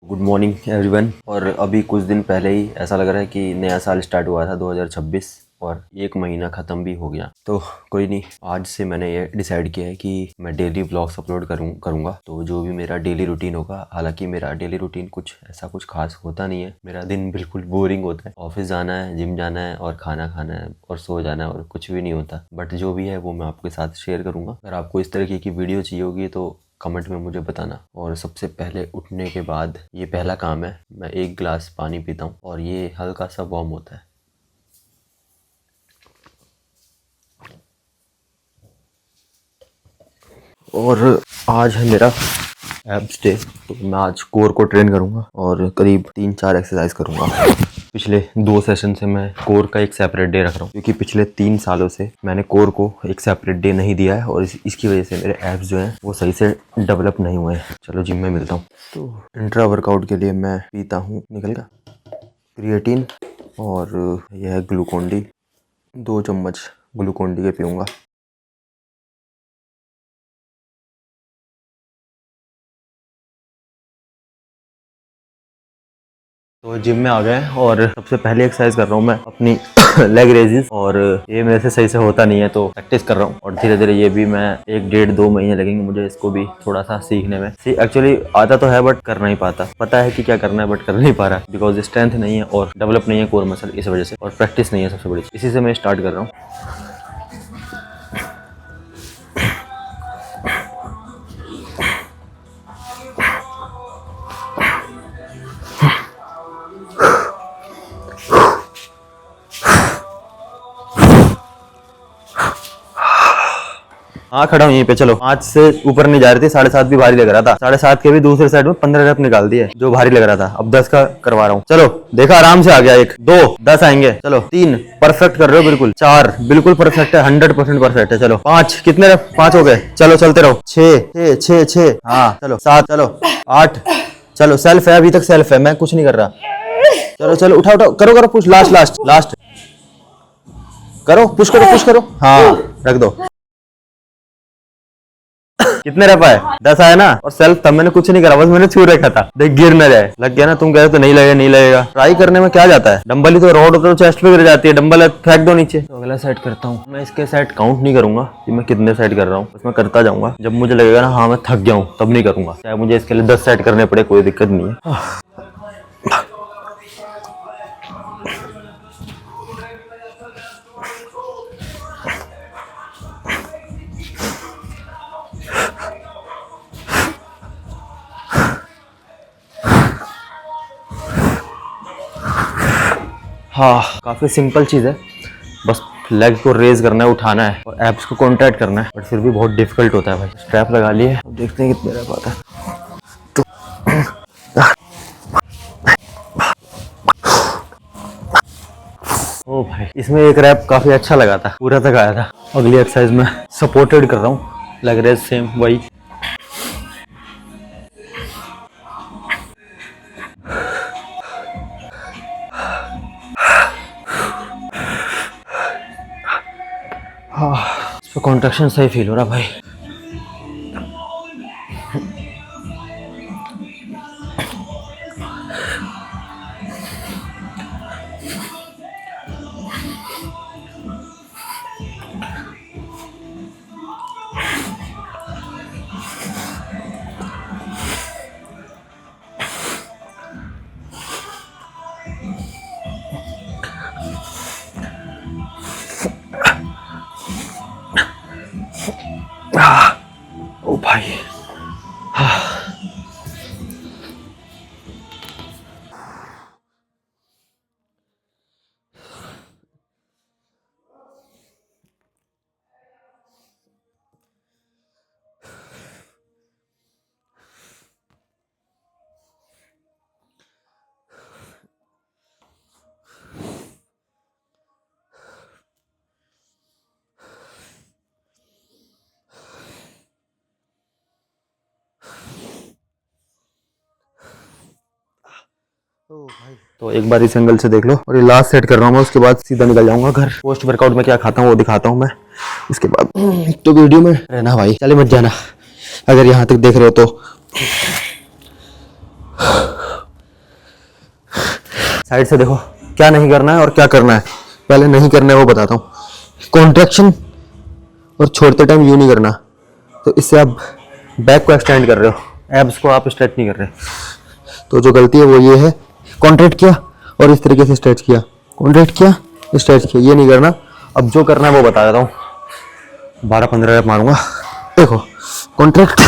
Good morning everyone. और अभी कुछ दिन पहले ही ऐसा लग रहा है कि नया साल स्टार्ट हुआ था 2026 और एक महीना ख़त्म भी हो गया। तो कोई नहीं, आज से मैंने ये डिसाइड किया है कि मैं डेली व्लॉग्स अपलोड करूँगा। तो जो भी मेरा डेली रूटीन होगा, हालांकि मेरा डेली रूटीन कुछ खास होता नहीं है। मेरा दिन बिल्कुल बोरिंग होता है। ऑफिस जाना है, जिम जाना है और खाना खाना है और सो जाना है और कुछ भी नहीं होता। बट जो भी है वो मैं आपके साथ शेयर करूँगा। अगर आपको इस तरीके की वीडियो चाहिए होगी तो कमेंट में मुझे बताना। और सबसे पहले उठने के बाद ये पहला काम है, मैं एक गिलास पानी पीता हूँ और ये हल्का सा वार्म होता है। और आज है मेरा एब्स डे, तो मैं आज कोर को ट्रेन करूँगा और करीब 3-4 एक्सरसाइज करूँगा। पिछले 2 सेशन से मैं कोर का एक सेपरेट डे रख रहा हूँ, क्योंकि पिछले 3 सालों से मैंने कोर को एक सेपरेट डे नहीं दिया है और इसकी वजह से मेरे एब्स जो हैं वो सही से डेवलप नहीं हुए हैं। चलो जिम में मिलता हूँ। तो इंट्रा वर्कआउट के लिए मैं पीता हूँ निकल का क्रिएटिन और यह है ग्लूकोन डी। 2 चम्मच ग्लूकोन डी के पीऊँगा। तो जिम में आ गए हैं और सबसे पहले एक्सरसाइज कर रहा हूँ मैं अपनी लेग रेजेस। और ये मेरे से सही से होता नहीं है तो प्रैक्टिस कर रहा हूँ और धीरे धीरे ये भी मैं 1-1.5-2 महीने लगेंगे मुझे इसको भी थोड़ा सा सीखने में। एक्चुअली आता तो है बट कर नहीं पाता। पता है कि क्या करना है बट कर नहीं पा रहा, बिकॉज स्ट्रेंथ नहीं है और डेवलप नहीं है कोर मसल, इस वजह से। और प्रैक्टिस नहीं है सबसे बड़ी, इसी से मैं स्टार्ट कर रहा हूँ। हाँ खड़ा हूँ यहीं पे। चलो 5 से ऊपर नहीं जा रही थी, 7.5 भी भारी लग रहा था। 7.5 के भी दूसरे साइड में 15 रेप निकाल दिए जो भारी लग रहा था। अब 10 का करवा रहा हूँ। चलो देखा, आराम से आ गया। 1 2 10 आएंगे। चलो 3 परफेक्ट कर रहे हो बिल्कुल। 4 बिल्कुल परफेक्ट है, 100% परफेक्ट है। चलो 5 कितने रेप? 5 हो गए। चलो चलते रहो। 6 हाँ चलो 7, चलो 8, चलो सेल्फ है, अभी तक सेल्फ है, मैं कुछ नहीं कर रहा। चलो चलो उठाओ उठाओ, करो करो पुश, लास्ट लास्ट लास्ट करो, पुश करो हाँ रख दो। कितने रह पाए? 10 आया ना। और सेल्फ तब मैंने कुछ नहीं करा, बस मैंने छू रखा था, देख गिर न जाए। लग गया ना? तुम कह रहे तो नहीं लगेगा नहीं लगेगा। ट्राई करने में क्या जाता है? डंबल ही तो, रॉड होता है तो चेस्ट पे गिर जाती है, डंबल फेंक दो नीचे। तो अगला सेट करता हूँ मैं। इसके सेट काउंट नहीं करूंगा कि मैं कितने सेट कर रहा हूँ, बस मैं करता जाऊंगा। जब मुझे लगेगा ना हाँ मैं थक गया हूँ तब नहीं करूंगा। चाहे मुझे इसके लिए 10 सेट करने पड़े, कोई दिक्कत नहीं है। हाँ काफ़ी सिंपल चीज़ है, बस लेग को रेज करना है, उठाना है और एब्स को कॉन्ट्रैक्ट करना है। बट फिर भी बहुत डिफिकल्ट होता है भाई। स्ट्रैप लगा लिए, अब देखते हैं कितने रह पाता है। तो ओ भाई, इसमें एक रैप काफ़ी अच्छा लगा था, पूरा तक आया था। अगली एक्सरसाइज में सपोर्टेड कर रहा हूँ, लेग रेज सेम वही। हाँ इस पर कॉन्ट्रैक्शन सही फील हो रहा भाई। ओ भाई तो एक बार इस एंगल से देख लो। और ये लास्ट सेट कर रहा हूँ मैं, उसके बाद सीधा निकल जाऊंगा घर। पोस्ट वर्कआउट में क्या खाता हूँ वो दिखाता हूँ मैं उसके बाद। तो वीडियो में रहना भाई, चले मत जाना अगर यहाँ तक देख रहे हो तो। साइड से देखो क्या नहीं करना है और क्या करना है। पहले नहीं करना है वो बताता हूँ। कॉन्ट्रैक्शन और छोड़ते टाइम यूँ नहीं करना, तो इससे आप बैक को एक्सटेंड कर रहे हो, एब्स को आप स्ट्रेच नहीं कर रहे। तो जो गलती है वो ये है, कॉन्ट्रैक्ट किया और इस तरीके से स्ट्रेच किया, कॉन्ट्रैक्ट किया स्ट्रेच किया, ये नहीं करना। अब जो करना है वो बता देता हूँ। 12-15 रैप मारूंगा। देखो कॉन्ट्रैक्ट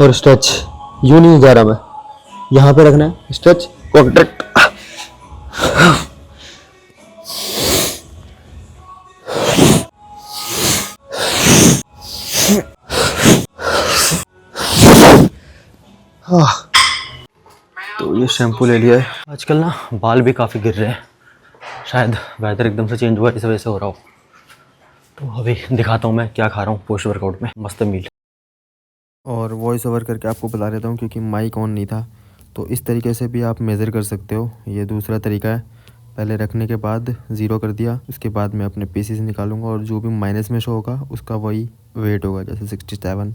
और स्ट्रेच, यूँ नहीं जा रहा मैं, यहाँ पे रखना है, स्ट्रेच कॉन्ट्रैक्ट। तो ये शैम्पू ले लिया है। आजकल ना बाल भी काफ़ी गिर रहे हैं, शायद वेदर एकदम से चेंज हुआ इस वजह से हो रहा हो। तो अभी दिखाता हूँ मैं क्या खा रहा हूँ पोस्ट वर्कआउट में, मस्त मील। और वॉइस ओवर करके आपको बता देता हूँ क्योंकि माइक ऑन नहीं था। तो इस तरीके से भी आप मेज़र कर सकते हो। ये दूसरा तरीका है, पहले रखने के बाद 0 कर दिया, उसके बाद मैं अपने पीसी से निकालूंगा और जो भी माइनस में शो होगा उसका वही वेट होगा। जैसे 67,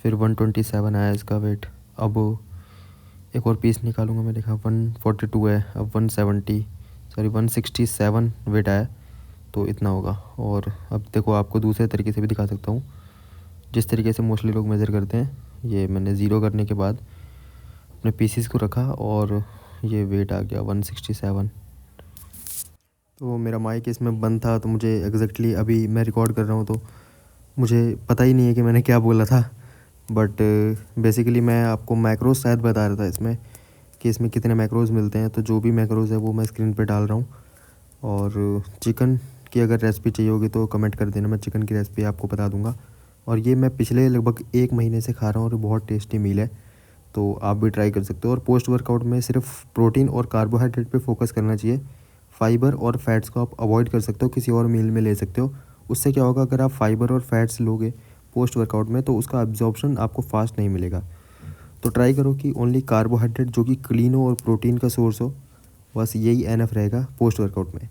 फिर 127 आया इसका वेट। अब एक और पीस निकालूंगा मैं, देखा 142 है, अब 167 वेट आया, तो इतना होगा। और अब देखो आपको दूसरे तरीके से भी दिखा सकता हूँ, जिस तरीके से मोस्टली लोग मेज़र करते हैं। ये मैंने 0 करने के बाद अपने पीसीस को रखा और ये वेट आ गया 167। तो मेरा माइक इसमें बंद था, तो मुझे एग्जैक्टली अभी मैं रिकॉर्ड कर रहा हूँ तो मुझे पता ही नहीं है कि मैंने क्या बोला था। बट बेसिकली मैं आपको मैक्रोज शायद बता रहा था इसमें, कि इसमें कितने मैक्रोज मिलते हैं। तो जो भी मैक्रोज है वो मैं स्क्रीन पे डाल रहा हूँ। और चिकन की अगर रेसिपी चाहिए होगी तो कमेंट कर देना, मैं चिकन की रेसिपी आपको बता दूँगा। और ये मैं पिछले लगभग 1 महीने से खा रहा हूँ और बहुत टेस्टी मील है, तो आप भी ट्राई कर सकते हो। और पोस्ट वर्कआउट में सिर्फ प्रोटीन और कार्बोहाइड्रेट पे फोकस करना चाहिए, फाइबर और फैट्स को आप अवॉइड कर सकते हो, किसी और मील में ले सकते हो। उससे क्या होगा, अगर आप फाइबर और फैट्स लोगे पोस्ट वर्कआउट में तो उसका एब्जॉर्प्शन आपको फास्ट नहीं मिलेगा। तो ट्राई करो कि ओनली कार्बोहाइड्रेट जो कि क्लीन हो और प्रोटीन का सोर्स हो, बस यही एनफ रहेगा पोस्ट वर्कआउट में।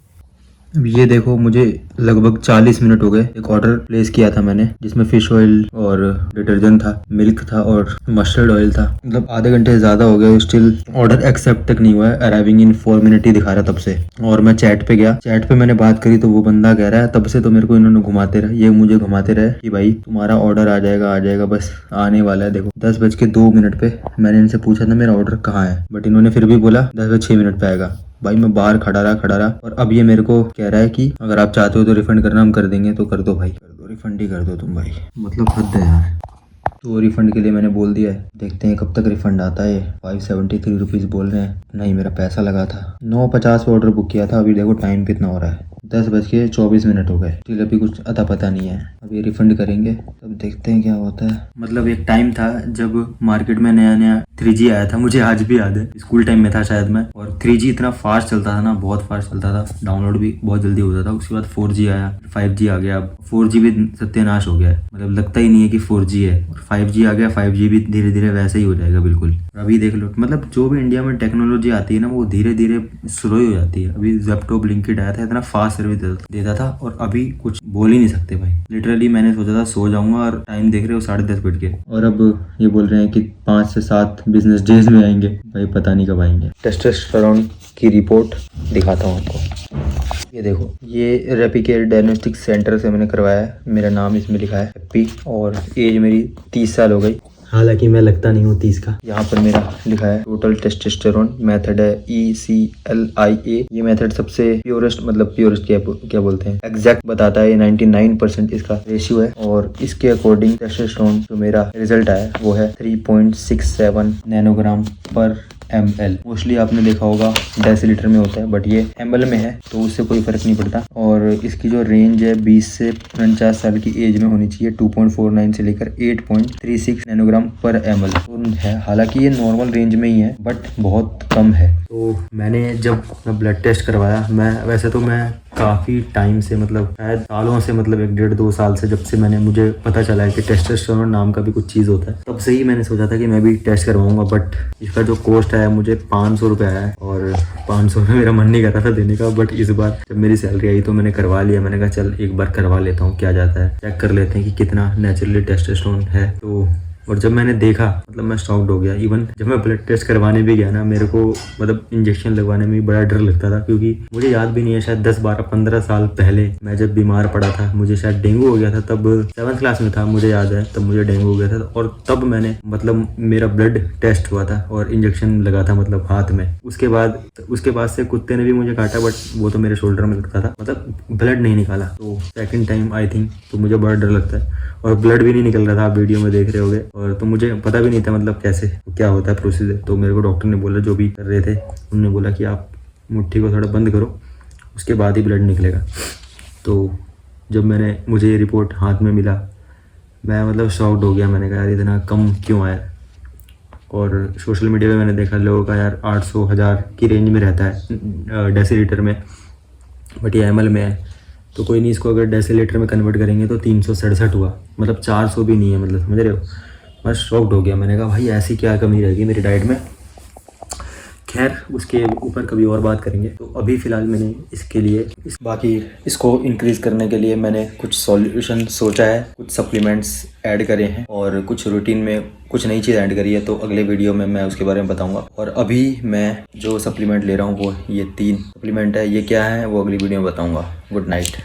अब ये देखो मुझे लगभग 40 मिनट हो गए। एक ऑर्डर प्लेस किया था मैंने जिसमें फिश ऑयल और डिटर्जेंट था, मिल्क था और मस्टर्ड ऑयल था। मतलब आधे घंटे से ज़्यादा हो गए, स्टिल ऑर्डर एक्सेप्ट तक नहीं हुआ है। अराइविंग इन 4 मिनट ही दिखा रहा तब से। और मैं चैट पे गया, चैट पे मैंने बात करी तो वो बंदा कह रहा है तब से तो मेरे को इन्होंने घुमाते रहे, ये मुझे घुमाते रहे कि भाई तुम्हारा ऑर्डर आ जाएगा, बस आने वाला है। देखो 10:02 पे मैंने इनसे पूछा था मेरा ऑर्डर कहाँ है, बट इन्होंने फिर भी बोला 10:06 पे आएगा। भाई मैं बाहर खड़ा रहा और अब ये मेरे को कह रहा है कि अगर आप चाहते हो तो रिफंड करना, हम कर देंगे। तो कर दो भाई, कर दो, रिफंड ही कर दो तुम भाई, मतलब हद है यार। तो रिफंड के लिए मैंने बोल दिया है, देखते हैं कब तक रिफंड आता है। 573 रुपीज़ बोल रहे हैं। नहीं, मेरा पैसा लगा था 9:50 पे ऑर्डर बुक किया था। अभी देखो टाइम कितना हो रहा है, 10:24 हो गए। स्टिल अभी कुछ अता पता नहीं है। अभी रिफंड करेंगे तब देखते हैं क्या होता है। मतलब एक टाइम था जब मार्केट में नया 3G आया था, मुझे आज भी याद है, स्कूल टाइम में था शायद मैं। और 3G इतना फास्ट चलता था ना, बहुत फास्ट चलता था, डाउनलोड भी बहुत जल्दी होता था। उसके बाद 4G आया, 5G आ गया। अब 4G भी सत्यानाश हो गया है, मतलब लगता ही नहीं है कि 4G है। और 5G आ गया, 5G भी धीरे धीरे वैसे ही हो जाएगा बिल्कुल। अभी देख लो, मतलब जो भी इंडिया में टेक्नोलॉजी आती है ना वो धीरे धीरे स्लो ही हो जाती है। अभी ज़ेप्टो, ब्लिंकिट आया था, इतना फास्ट सर्विस देता था और अभी कुछ बोल ही नहीं सकते भाई। लिटरली मैंने सोचा था सो जाऊंगा और टाइम देख रहे हो 10:30 बज के, और अब ये बोल रहे हैं कि 5 से 7 बिजनेस डेज में आएंगे। भाई पता नहीं कब आएंगे। टेस्टोस्टेरोन की रिपोर्ट दिखाता हूँ आपको। ये देखो, ये रेपिकेयर डायग्नोस्टिक सेंटर से मैंने करवाया है। मेरा नाम इसमें लिखा है हैप्पी और एज मेरी 30 साल हो गई, हालांकि मैं लगता नहीं हूँ 30 का। यहाँ पर मेरा लिखा है टोटल टेस्टोस्टेरोन, मेथड है ECLIA। ये मेथड सबसे प्योरेस्ट, मतलब प्योरेस्ट क्या बोलते हैं, एग्जैक्ट बताता है। 99% इसका रेशियो है और इसके अकॉर्डिंग टेस्टोस्टेरोन जो मेरा रिजल्ट आया वो है 3.67 नैनोग्राम पर ml। मोस्टली आपने देखा होगा डेसीलीटर में होता है, बट ये ml में है तो उससे कोई फर्क नहीं पड़ता। और इसकी जो रेंज है 20 से 49 साल की एज में होनी चाहिए। 2.49 से लेकर 8.36 नैनोग्राम पर ml है। हालांकि ये नॉर्मल रेंज में ही है बट बहुत कम है। तो मैंने जब अपना ब्लड टेस्ट करवाया, वैसे तो मैं काफ़ी टाइम से, मतलब शायद सालों से, मतलब 1-1.5-2 साल से, जब से मुझे पता चला है कि टेस्टोस्टेरोन नाम का भी कुछ चीज़ होता है, तब से ही मैंने सोचा था कि मैं भी टेस्ट करवाऊंगा। बट इसका जो कॉस्ट है मुझे 500 रुपये आया है और 500 में मेरा मन नहीं कर रहा था देने का। बट इस बार जब मेरी सैलरी आई तो मैंने करवा लिया। मैंने कहा चल एक बार करवा लेता हूँ, क्या जाता है, चेक कर लेते हैं कि कितना नेचुरली टेस्टोस्टेरोन है। तो और जब मैंने देखा मतलब मैं शॉक्ड हो गया। इवन जब मैं ब्लड टेस्ट करवाने भी गया ना, मेरे को मतलब इंजेक्शन लगवाने में भी बड़ा डर लगता था, क्योंकि मुझे याद भी नहीं है, शायद 10-12-15 साल पहले मैं जब बीमार पड़ा था, मुझे शायद डेंगू हो गया था। तब 7th क्लास में था, मुझे याद है, तब मुझे डेंगू हो गया था और तब मैंने मतलब मेरा ब्लड टेस्ट हुआ था और इंजेक्शन लगा था मतलब हाथ में। उसके बाद से कुत्ते ने भी मुझे काटा, बट वो तो मेरे शोल्डर में लगता था, मतलब ब्लड नहीं निकाला। तो सेकंड टाइम आई थिंक, तो मुझे बड़ा डर लगता है और ब्लड भी नहीं निकल रहा था, आप वीडियो में देख रहे होगे। और तो मुझे पता भी नहीं था मतलब कैसे क्या होता है प्रोसीजर। तो मेरे को डॉक्टर ने बोला, जो भी कर रहे थे उन्होंने बोला कि आप मुट्ठी को थोड़ा बंद करो, उसके बाद ही ब्लड निकलेगा। तो जब मुझे ये रिपोर्ट हाथ में मिला, मैं मतलब शॉक्ड हो गया। मैंने कहा यार इतना कम क्यों आया। और सोशल मीडिया पे मैंने देखा लोगों का यार 800-1000 की रेंज में रहता है डेसीलीटर में, बट ये ml में है। तो कोई नहीं, इसको अगर डेसीलीटर में कन्वर्ट करेंगे तो 367 हुआ, मतलब 400 भी नहीं है, मतलब समझ रहे हो। मैं शॉक्ड हो गया। मैंने कहा भाई ऐसी क्या कमी रहेगी मेरी डाइट में। खैर उसके ऊपर कभी और बात करेंगे। तो अभी फ़िलहाल मैंने इसके लिए बाकी इसको इंक्रीज़ करने के लिए मैंने कुछ सॉल्यूशन सोचा है, कुछ सप्लीमेंट्स ऐड करे हैं और कुछ रूटीन में कुछ नई चीज़ ऐड करी है। तो अगले वीडियो में मैं उसके बारे में बताऊंगा। और अभी मैं जो सप्लीमेंट ले रहा हूँ वो ये 3 सप्लीमेंट है। ये क्या है वो अगली वीडियो में बताऊँगा। Good night.